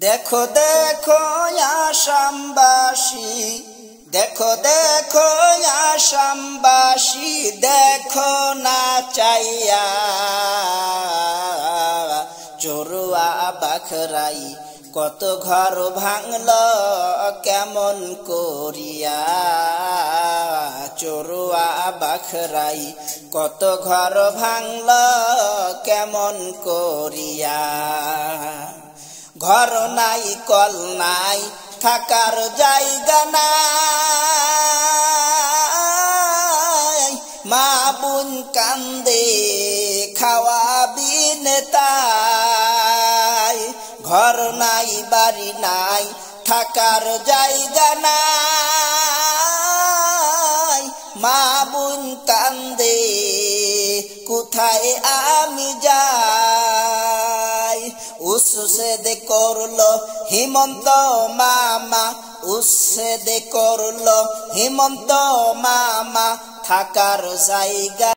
দেখো দেখো আসামবাসী, দেখো দেখো আসামবাসী, দেখো না চাইয়া চোরুয়া বাখরাই কত ঘর ভাঙল কেমন করিয়া। চোরুয়া বাখরাই কত ঘর ভাঙল কেমন করিয়া। ঘর নাই কল নাই থাকার জায়গা নাই, মা বোন কান্দে খাওয়াবি নেতাই। ঘর নাই বাড়ি নাই থাকার জায়গা নাই, মা বোন কান্দে কোথায় আমি যাই। উচ্ছেদ করলো হিমন্ত মামা, উচ্ছেদ করলো হিমন্ত মামা থাকার জায়গা।